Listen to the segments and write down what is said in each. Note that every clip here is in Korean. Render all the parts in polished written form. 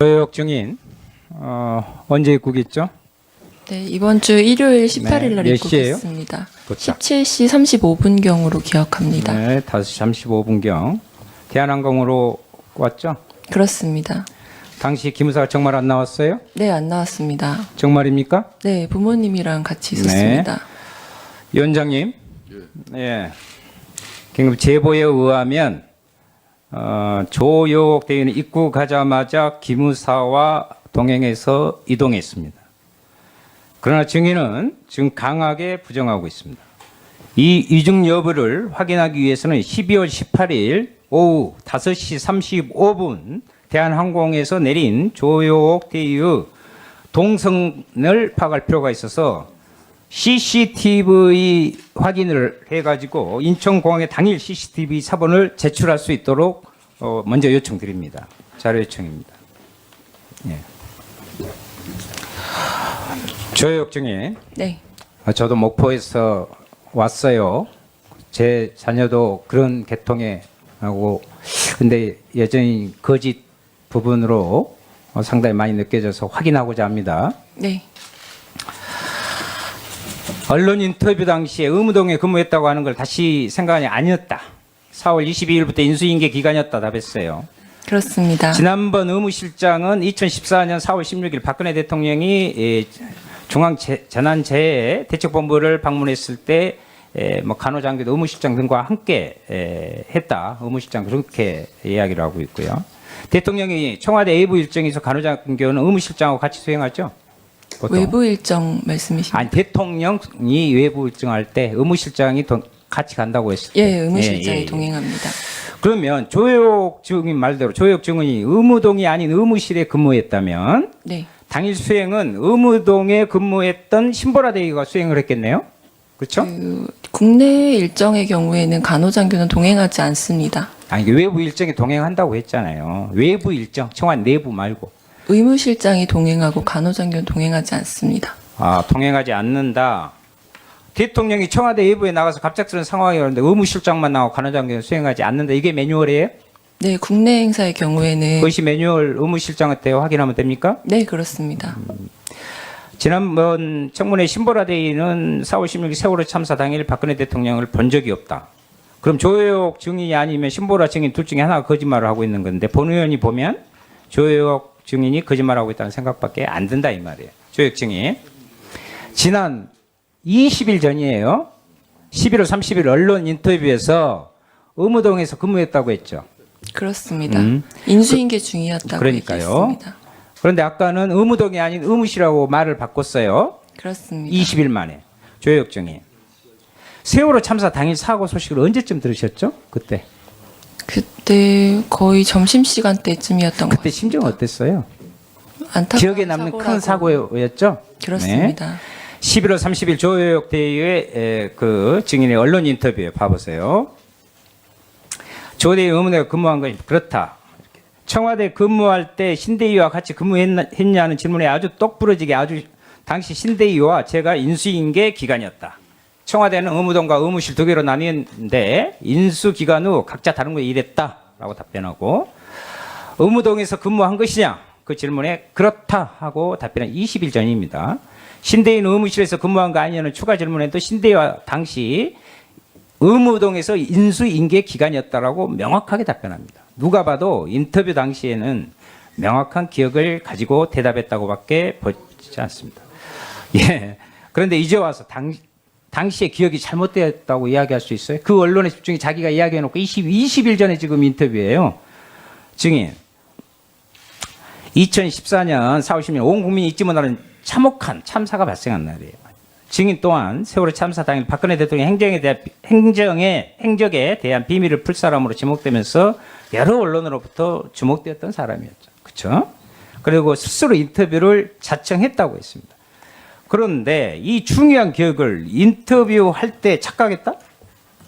조혁 증인 언제 입국했죠? 네, 이번 주 일요일 18일 날 몇 시예요? 입국했습니다. 도착. 17시 35분경으로 기억합니다. 네, 5시 35분경 대한항공으로 왔죠? 그렇습니다. 당시 기무사가 정말 안 나왔어요? 네, 안 나왔습니다. 정말입니까? 네, 부모님이랑 같이 있었습니다. 위원장님, 예, 긴급 제보에 의하면 조혁 대위는 입국하자마자 기무사와 동행해서 이동했습니다. 그러나 증인은 지금 강하게 부정하고 있습니다. 이 이중 여부를 확인하기 위해서는 12월 18일 오후 5시 35분 대한항공에서 내린 조혁 대위의 동선을 파악할 필요가 있어서 CCTV 확인을 해가지고 인천공항에 당일 CCTV 사본을 제출할 수 있도록 먼저 요청드립니다. 자료 요청입니다. 예. 조혁 증인, 네, 저도 목포에서 왔어요. 제 자녀도 그런 계통에 하고, 근데 여전히 거짓 부분으로 상당히 많이 느껴져서 확인하고자 합니다. 네, 언론 인터뷰 당시에 의무동에 근무했다고 하는 걸 다시 생각하니 아니었다. 4월 22일부터 인수인계 기간이었다 답했어요. 그렇습니다. 지난번 의무실장은 2014년 4월 16일 박근혜 대통령이 중앙재난재해대책본부를 방문했을 때 뭐 간호장교도 의무실장 등과 함께 했다. 의무실장 그렇게 이야기를 하고 있고요. 대통령이 청와대 외부 일정에서 간호장교는 의무실장하고 같이 수행하죠? 보통. 외부 일정 말씀이십니까? 아니 대통령이 외부 일정할 때 의무실장이 같이 간다고 했을 때. 예, 의무실장이 동행합니다. 그러면 조혁 증인 말대로 조혁 증인이 의무동이 아닌 의무실에 근무했다면 네, 당일 수행은 의무동에 근무했던 신보라 대위가 수행을 했겠네요. 그렇죠? 국내 일정의 경우에는 간호장교는 동행하지 않습니다. 아니 외부 일정에 동행한다고 했잖아요. 외부 일정, 청와대 내부 말고. 의무실장이 동행하고 간호장교는 동행하지 않습니다. 아, 동행하지 않는다. 대통령이 청와대 외부에 나가서 갑작스러운 상황이었는데 의무실장만 나오고 간호장교는 수행하지 않는다. 이게 매뉴얼이에요? 네, 국내 행사의 경우에는 그것이 매뉴얼 의무실장한테 확인하면 됩니까? 네, 그렇습니다. 지난번 청문회 신보라 대위는 4월 16일 세월호 참사 당일 박근혜 대통령을 본 적이 없다. 그럼 조혁 증인이 아니면 신보라 증인 둘 중에 하나가 거짓말을 하고 있는 건데 본 의원이 보면 조혁 증인이 거짓말하고 있다는 생각밖에 안 든다 이 말이에요. 조혁 증인. 지난 20일 전이에요. 11월 30일 언론 인터뷰에서 의무동에서 근무했다고 했죠. 그렇습니다. 인수인계 중이었다고 그러니까요. 얘기했습니다. 그런데 아까는 의무동이 아닌 의무실이라고 말을 바꿨어요. 그렇습니다. 20일 만에. 조혁 증인. 세월호 참사 당일 사고 소식을 언제쯤 들으셨죠? 그때 거의 점심시간 때쯤이었던 것 그때 같습니다. 심정 어땠어요? 안타까운 기억에 남는 큰 사고였죠? 그렇습니다. 네. 11월 30일 조혁 대위의 그 증인의 언론 인터뷰에 봐보세요. 조 대위 의무대가 근무한 건 그렇다. 청와대 근무할 때 신대위와 같이 근무했냐는 질문에 아주 똑부러지게 당시 신대위와 제가 인수인계 기간이었다. 청와대는 의무동과 의무실 두 개로 나뉘었는데 인수 기간 후 각자 다른 곳에 일했다라고 답변하고 의무동에서 근무한 것이냐 그 질문에 그렇다 하고 답변한 20일 전입니다. 신대위는 의무실에서 근무한 거 아니냐는 추가 질문에도 신대위와 당시 의무동에서 인수인계 기간이었다라고 명확하게 답변합니다. 누가 봐도 인터뷰 당시에는 명확한 기억을 가지고 대답했다고밖에 보지 않습니다. 예. 그런데 이제 와서 당시의 기억이 잘못되었다고 이야기할 수 있어요? 그 언론의 집중이 자기가 이야기해놓고 20일 전에 지금 인터뷰예요. 증인. 2014년 4월 10일 온 국민이 잊지 못하는 참혹한 참사가 발생한 날이에요. 증인 또한 세월호 참사 당일 박근혜 대통령 행적에 대한 비밀을 풀 사람으로 지목되면서 여러 언론으로부터 주목되었던 사람이었죠. 그렇죠? 그리고 스스로 인터뷰를 자청했다고 했습니다. 그런데 이 중요한 기억을 인터뷰할 때 착각했다?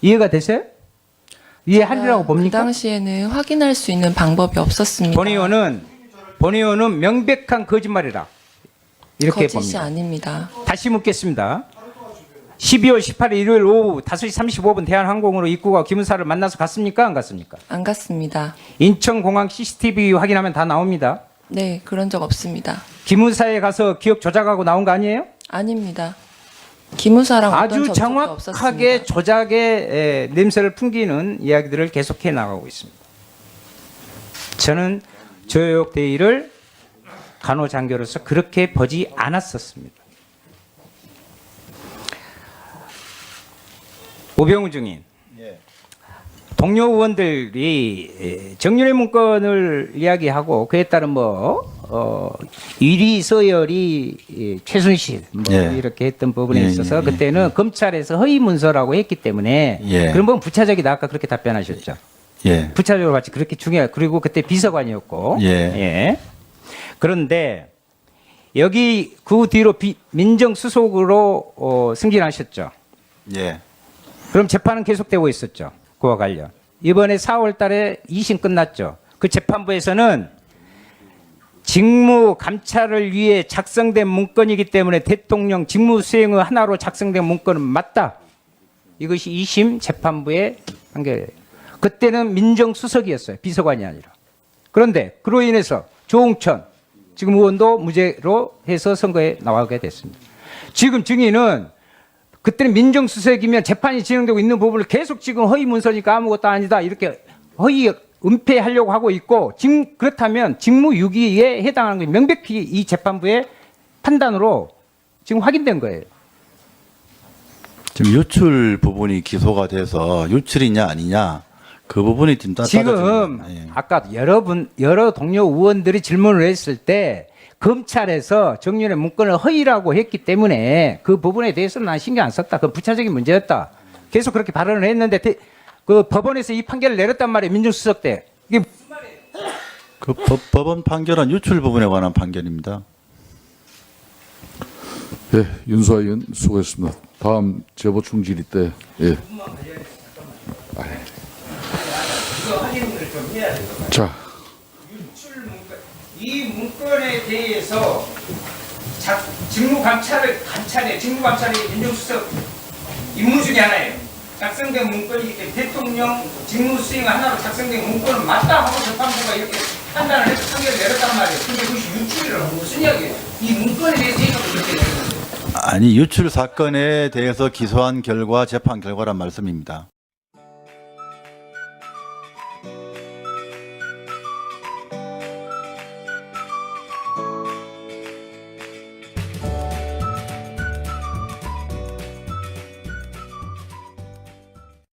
이해가 되세요? 이해하리라고 봅니까? 그 당시에는 확인할 수 있는 방법이 없었습니다. 본 의원은 명백한 거짓말이다. 이렇게 거짓이 봅니다. 아닙니다. 다시 묻겠습니다. 12월 18일 일요일 오후 5시 35분 대한항공으로 입국하고 기무사를 만나서 갔습니까? 안 갔습니까? 안 갔습니다. 인천공항 CCTV 확인하면 다 나옵니다. 네, 그런 적 없습니다. 기무사에 가서 기억 조작하고 나온 거 아니에요? 아닙니다. 기무사랑 어떤 아주 접촉도 정확하게 없었습니다. 조작의 냄새를 풍기는 이야기들을 계속해 나가고 있습니다. 저는 조혁 대의를 간호장교로서 그렇게 보지 않았었습니다. 오병우 증인, 동료 의원들이 정윤회 문건을 이야기하고 그에 따른 이리 서열이 최순실 이렇게 했던 부분에 있어서 그때는 검찰에서 허위 문서라고 했기 때문에 그런 부분 부차적이다 아까 그렇게 답변하셨죠. 부차적으로 같이 그렇게 중요해. 그리고 그때 비서관이었고. 그런데 여기 그 뒤로 민정수석으로 승진하셨죠. 그럼 재판은 계속되고 있었죠. 그와 관련. 이번에 4월 달에 2심 끝났죠. 그 재판부에서는 직무 감찰을 위해 작성된 문건이기 때문에 대통령 직무 수행의 하나로 작성된 문건은 맞다. 이것이 2심 재판부의 판결이에요. 그때는 민정수석이었어요. 비서관이 아니라. 그런데 그로 인해서 조홍천 지금 의원도 무죄로 해서 선거에 나가게 됐습니다. 지금 증인은 그때는 민정수석이면 재판이 진행되고 있는 부분을 계속 지금 허위 문서니까 아무것도 아니다 이렇게 허위 은폐하려고 하고 있고 그렇다면 직무유기에 해당하는 게 명백히 이 재판부의 판단으로 지금 확인된 거예요. 지금 유출 부분이 기소가 돼서 유출이냐 아니냐 그 부분이 지금 지금 아까 여러 동료 의원들이 질문을 했을 때 검찰에서 정윤의 문건을 허위라고 했기 때문에 그 부분에 대해서는 난 신경 안 썼다. 그건 부차적인 문제였다. 계속 그렇게 발언을 했는데 그 법원에서 이 판결을 내렸단 말이에요. 민정수석 때. 이게 무슨 말이에요? 그 법원 판결은 유출 부분에 관한 판결입니다. 예, 윤수아 의원 수고했습니다. 다음 재보충 질의 때 자, 이 문건에 대해서 직무감찰의 민정수석 임무 중에 하나예요. 작성된 문건이기 때문에 대통령 직무 수행 하나로 작성된 문건은 맞다 하고 재판부가 이렇게 판단을 해서 판결을 내렸단 말이에요. 근데 그것이 유출이라고 무슨 이야기예요? 이 문건에 대해서 얘기하고 이렇게 되는 거예요. 아니 유출 사건에 대해서 기소한 결과 재판 결과란 말씀입니다.